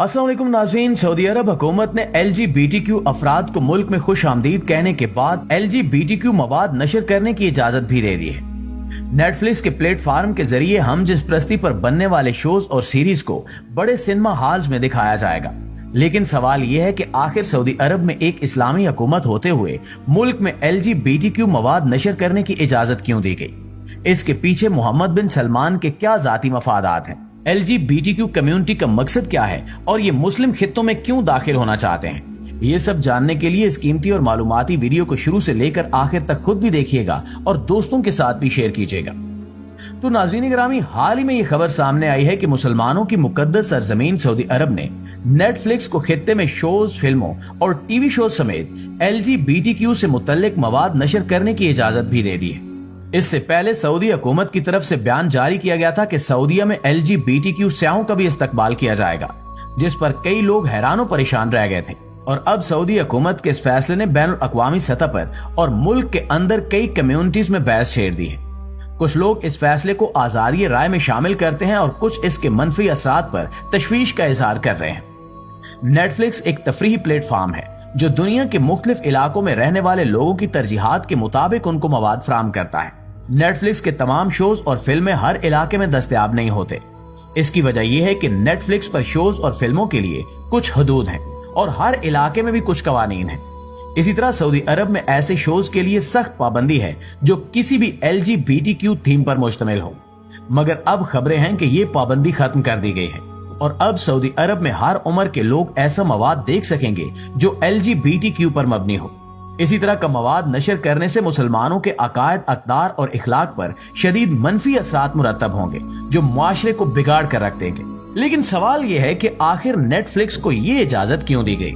अस्सलाम वालेकुम नाज़रीन। सऊदी अरब हुकूमत ने LGBTQ अफराद को मुल्क में खुश आमदीद कहने के बाद LGBTQ मवाद नशर करने की इजाजत भी दे दी है। नेटफ्लिक्स के प्लेटफॉर्म के जरिए हम जिस प्रस्ती पर बनने वाले शोज और सीरीज को बड़े सिनेमा हॉल्स में दिखाया जाएगा। लेकिन सवाल यह है कि आखिर सऊदी अरब में एक इस्लामी हुकूमत होते हुए मुल्क में LGBTQ मवाद नशर करने की इजाजत क्यों दी गई? इसके पीछे मोहम्मद बिन सलमान के क्या जाती मफादात हैं? LGBTQ कम्युनिटी का मकसद क्या है और ये मुस्लिम खित्तों में क्यों दाखिल होना चाहते हैं? ये सब जानने के लिए इस कीमती और मालूमाती वीडियो को शुरू से लेकर आखिर तक खुद भी देखिएगा और दोस्तों के साथ भी शेयर कीजिएगा। तो नाज़रीन गिरामी, हाल ही में ये खबर सामने आई है कि मुसलमानों की मुकद्दस सरजमीन सऊदी अरब ने नेटफ्लिक्स को खित्ते में शोज, फिल्मों और टीवी शो समेत LGBTQ से मुतल्लिक मवाद नशर करने की इजाजत भी दे दी है। इससे पहले सऊदी हुकूमत की तरफ से बयान जारी किया गया था कि सऊदीया में LGBTQ स्याहों का भी इस्तकबाल किया जाएगा, जिस पर कई लोग हैरान और परेशान रह गए थे। और अब सऊदी हुकूमत के इस फैसले ने बैनुल अक़वामी सतह पर और मुल्क के अंदर कई कम्युनिटीज में बहस छेड़ दी है। कुछ लोग इस फैसले को आज़ादी राय में शामिल करते हैं और कुछ इसके मनफी असरात पर तशवीश का इजहार कर रहे हैं। नेटफ्लिक्स एक तफरीही प्लेटफॉर्म है जो दुनिया के मुख्तलिफ इलाकों में रहने वाले लोगों की तरजीहात के मुताबिक उनको मवाद फराहम करता है। नेटफ्लिक्स के तमाम शोज और फिल्में हर इलाके में दस्तयाब नहीं होते। इसकी वजह यह है कि नेटफ्लिक्स पर शोज और फिल्मों के लिए कुछ हदूद हैं और हर इलाके में भी कुछ कवानीन हैं। इसी तरह सऊदी अरब में ऐसे शोज के लिए सख्त पाबंदी है जो किसी भी LGBTQ थीम पर मुश्तमिल हो, मगर अब खबरें हैं कि ये पाबंदी खत्म कर दी गई है और अब सऊदी अरब में हर उम्र के लोग ऐसा मवाद देख सकेंगे जो LGBTQ पर मबनी हो। इसी तरह का मवाद नशर करने से मुसलमानों के अकायद, अक़दार और इखलाक पर शदीद मनफी असरात मुरतब होंगे जो मुआशरे को बिगाड़ कर रख देंगे। लेकिन सवाल यह है कि आखिर नेटफ्लिक्स को ये इजाजत क्यों दी गई?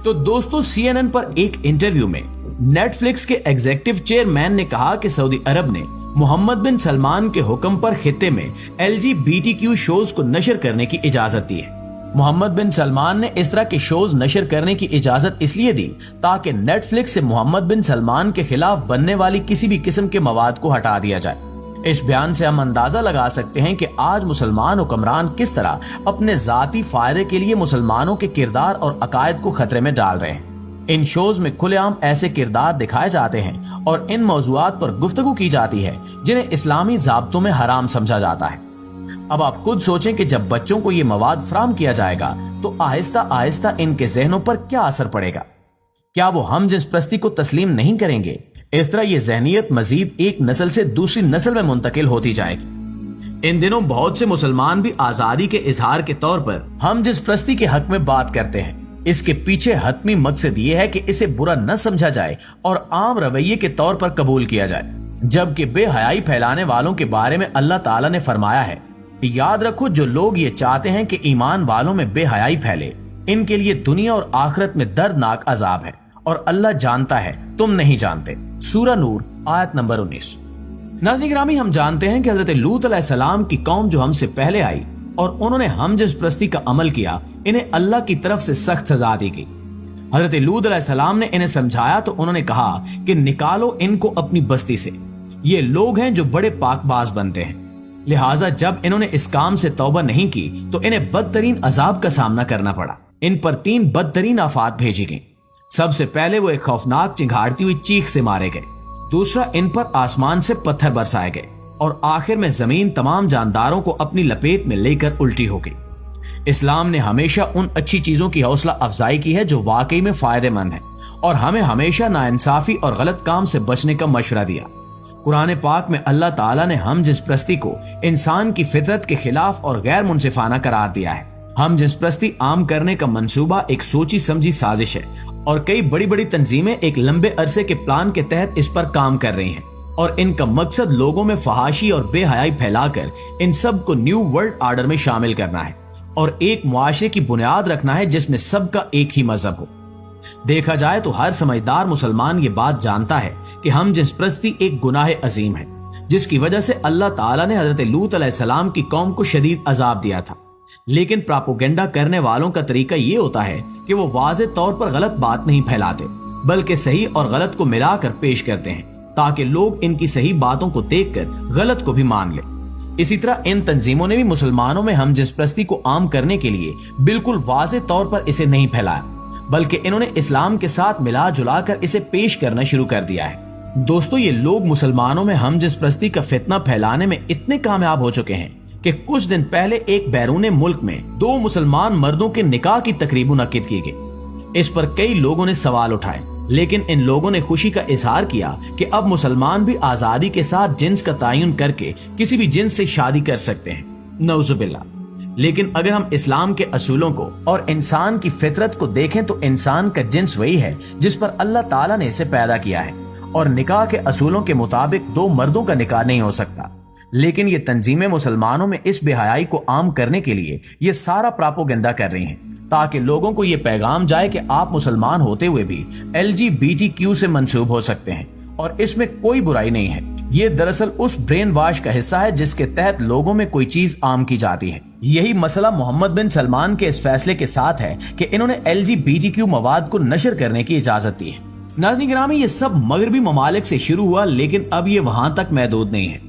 तो दोस्तों, CNN पर एक इंटरव्यू में नेटफ्लिक्स के एग्जीक्यूटिव चेयरमैन ने कहा कि सऊदी अरब ने मोहम्मद बिन सलमान के हुक्म पर खित्ते में LGBTQ शोज को नशर करने की इजाजत दी है। मोहम्मद बिन सलमान ने इस तरह के शोज नशर करने की इजाजत इसलिए दी ताकि नेटफ्लिक्स से मोहम्मद बिन सलमान के खिलाफ बनने वाली किसी भी किस्म के मवाद को हटा दिया जाए। इस बयान से हम अंदाजा लगा सकते हैं कि आज मुसलमान हुक्मरान किस तरह अपने जाती फायदे के लिए मुसलमानों के किरदार और अकायद को खतरे में डाल रहे हैं। इन शोज में खुलेआम ऐसे किरदार दिखाए जाते हैं और इन मौजुआत पर गुफ्तगू की जाती है जिन्हें इस्लामी ज़ाब्तों में हराम समझा जाता है। अब आप खुद सोचें कि जब बच्चों को ये मवाद फराहम किया जाएगा तो आहिस्ता आहिस्ता इनके जहनों पर क्या असर पड़ेगा? क्या वो हम जिस प्रस्ती को तस्लीम नहीं करेंगे? इस तरह ये जहनियत मजीद एक नस्ल से दूसरी नस्ल में मुंतकिल होती जाएगी। इन दिनों बहुत से मुसलमान भी आजादी के इजहार के तौर पर हम जिस प्रस्ती के हक में बात करते हैं। इसके पीछे हतमी मकसद ये है कि इसे बुरा न समझा जाए और आम रवैये के तौर पर कबूल किया जाए, जबकि बेहयाई फैलाने वालों के बारे में अल्लाह ताला ने फरमाया है, याद रखो जो लोग ये चाहते हैं कि ईमान वालों में बेहयाई फैले, इनके लिए दुनिया और आखिरत में दर्दनाक अजाब है और अल्लाह जानता है तुम नहीं जानते। सूरह नूर आयत नंबर 19। नाज़रीन गिरामी, हम जानते हैं कि हजरत लूत अलैहिस्सलाम की कौम जो हमसे पहले आई और उन्होंने हम जिस प्रस्ती का अमल किया, इन्हें अल्लाह की तरफ से सख्त सजा दी गई। हजरत लूत अलैहिस्सलाम ने इन्हें समझाया तो उन्होंने कहा कि निकालो इनको अपनी बस्ती से, ये लोग हैं जो बड़े पाकबाज बनते हैं। लिहाजा जब इन्होंने इस काम से तौबा नहीं की तो इन्हें बदतरीन अजाब का सामना करना पड़ा। इन पर 3 बदतरीन आफात भेजी गई। सबसे पहले वो एक खौफनाक चिंघाड़ती हुई चीख से मारे गए, दूसरा इन पर आसमान से पत्थर बरसाए गए और आखिर में जमीन तमाम जानदारों को अपनी लपेट में लेकर उल्टी हो गई। इस्लाम ने हमेशा उन अच्छी चीजों की हौसला अफजाई की है जो वाकई में फायदेमंद है और हमें हमेशा नाइंसाफी और गलत काम से बचने का मशवरा दिया। कुरान पाक में अल्लाह ताला ने हम जिस प्रस्ती को इंसान की फितरत के खिलाफ और गैर मुनसिफाना करार दिया है। हम जिस प्रस्ती आम करने का मंसूबा एक सोची समझी साजिश है और कई बड़ी बड़ी तंजीमें एक लंबे अरसे के प्लान के तहत इस पर काम कर रही हैं और इनका मकसद लोगों में फहाशी और बेहयाई फैलाकर इन सब को न्यू वर्ल्ड आर्डर में शामिल करना है और एक मुआशरे की बुनियाद रखना है जिसमें सबका एक ही मजहब हो। देखा जाए तो हर समझदार मुसलमान ये बात जानता है कि हम जिस प्रस्ती एक गुनाह अजीम है, जिसकी वजह से अल्लाह ताला ने हजरत लूत अलैहिस्सलाम की कौम को शदीद अजाब दिया था। लेकिन प्रोपेगेंडा करने वालों का तरीका ये होता है कि वो वाज़ेह तौर पर गलत बात नहीं फैलाते, बल्कि सही और गलत को मिलाकर पेश करते हैं ताकि लोग इनकी सही बातों को देखकर गलत को भी मान ले। इसी तरह इन तंजीमों ने भी मुसलमानों में हम जिसप्रस्ती को आम करने के लिए बिल्कुल वाज़ेह तौर पर इसे नहीं फैलाया, बल्कि इन्होंने इस्लाम के साथ मिला जुला कर इसे पेश करना शुरू कर दिया है। दोस्तों, ये लोग मुसलमानों में हम जिसप्रस्ती का फितना फैलाने में इतने कामयाब हो चुके हैं कि कुछ दिन पहले एक बैरून मुल्क में 2 मुसलमान मर्दों के निकाह की तकरीब मुनक्किद की गई। इस पर कई लोगों ने सवाल उठाए, लेकिन इन लोगों ने खुशी का इजहार किया कि अब मुसलमान भी आजादी के साथ जिन्स का तयन करके किसी भी जिन्स से शादी कर सकते हैं। नऊजुबिल्लाह। लेकिन अगर हम इस्लाम के असूलों को और इंसान की फितरत को देखें तो इंसान का जिन्स वही है जिस पर अल्लाह ताला ने इसे पैदा किया है, और निकाह के असूलों के मुताबिक 2 मर्दों का निकाह नहीं हो सकता। लेकिन ये तंजीमें मुसलमानों में इस बेहयाई को आम करने के लिए ये सारा प्रोपेगेंडा कर रही हैं, ताकि लोगों को ये पैगाम जाए कि आप मुसलमान होते हुए भी LGBTQ से मंसूब हो सकते हैं और इसमें कोई बुराई नहीं है। ये दरअसल उस ब्रेन वॉश का हिस्सा है जिसके तहत लोगों में कोई चीज आम की जाती है। यही मसला मोहम्मद बिन सलमान के इस फैसले के साथ है कि इन्होंने LGBTQ मवाद को नशर करने की इजाजत दी है। नाज़रीन गिरामी, ये सब मगरबी ममालिक से शुरू हुआ, लेकिन अब ये वहां तक महदूद नहीं है।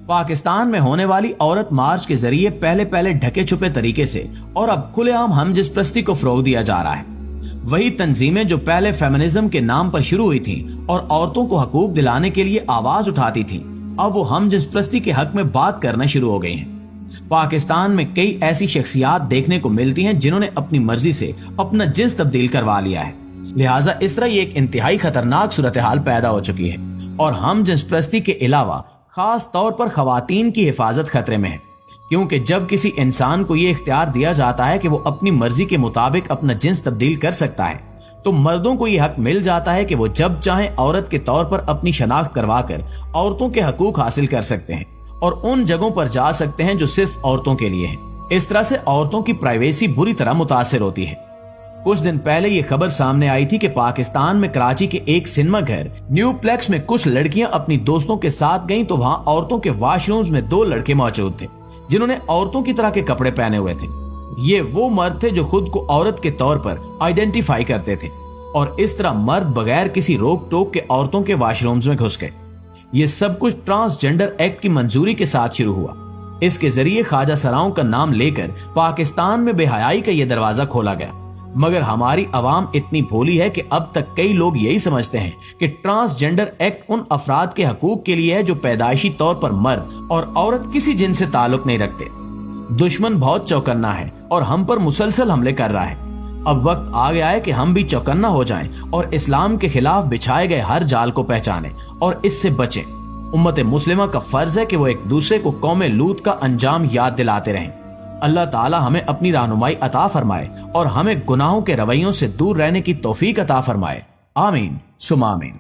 पाकिस्तान में होने वाली औरत मार्च के जरिए पहले ढके छुपे तरीके से और अब खुलेआम हम जिसप्रस्ती को फरोग दिया जा रहा है। वही तंजीमें जो पहले फेमिनिज्म के नाम पर शुरू हुई थीं और औरतों को हकूक दिलाने के लिए आवाज उठाती थीं, अब वो हम जिसप्रस्ती के हक में बात करना शुरू हो गई हैं। पाकिस्तान में कई ऐसी शख्सियात देखने को मिलती हैं जिन्होंने अपनी मर्जी से अपना जिन्स तब्दील करवा लिया है। लिहाजा इस तरह ये एक इंतहाई खतरनाक सूरत हाल पैदा हो चुकी है और हम जिन्सप्रस्ती के अलावा खास तौर पर खवातीन की हिफाजत खतरे में है, क्योंकि जब किसी इंसान को ये इख्तियार दिया जाता है कि वो अपनी मर्जी के मुताबिक अपना जिन्स तब्दील कर सकता है, तो मर्दों को ये हक मिल जाता है कि वो जब चाहे औरत के तौर पर अपनी शनाख्त करवाकर औरतों के हकूक हासिल कर सकते हैं और उन जगहों पर जा सकते हैं जो सिर्फ औरतों के लिए हैं। इस तरह से औरतों की प्राइवेसी बुरी तरह मुतासिर होती है। कुछ दिन पहले ये खबर सामने आई थी कि पाकिस्तान में कराची के एक सिनेमा घर न्यू प्लेक्स में कुछ लड़कियां अपनी दोस्तों के साथ गईं तो वहां औरतों के वॉशरूम्स में 2 लड़के मौजूद थे जिन्होंने औरतों की तरह के कपड़े पहने हुए थे। ये वो मर्द थे जो खुद को औरत के तौर पर आइडेंटिफाई करते थे और इस तरह मर्द बगैर किसी रोक टोक के औरतों के वॉशरूम्स में घुस गए। ये सब कुछ ट्रांसजेंडर एक्ट की मंजूरी के साथ शुरू हुआ। इसके जरिए ख्वाजा सराओं का नाम लेकर पाकिस्तान में बेहयाई का यह दरवाजा खोला गया। मगर हमारी आवाम इतनी भोली है कि अब तक कई लोग यही समझते हैं कि ट्रांसजेंडर एक्ट उन अफराद के हकूक के लिए है जो पैदाइशी तौर पर मर्द और औरत किसी जिन्स से ताल्लुक नहीं रखते। दुश्मन बहुत चौकन्ना है और हम पर मुसलसल हमले कर रहा है। अब वक्त आ गया है कि हम भी चौकन्ना हो जाएं और इस्लाम के खिलाफ बिछाए गए हर जाल को पहचानें और इससे बचें। उम्मत मुस्लिमा का फर्ज है कि वो एक दूसरे को कौमे लूत का अंजाम याद दिलाते रहें। अल्लाह ताला हमें अपनी रहनुमाई अता फरमाए और हमें गुनाहों के रवैयों से दूर रहने की तौफीक अता फरमाए। आमीन सुमा आमीन।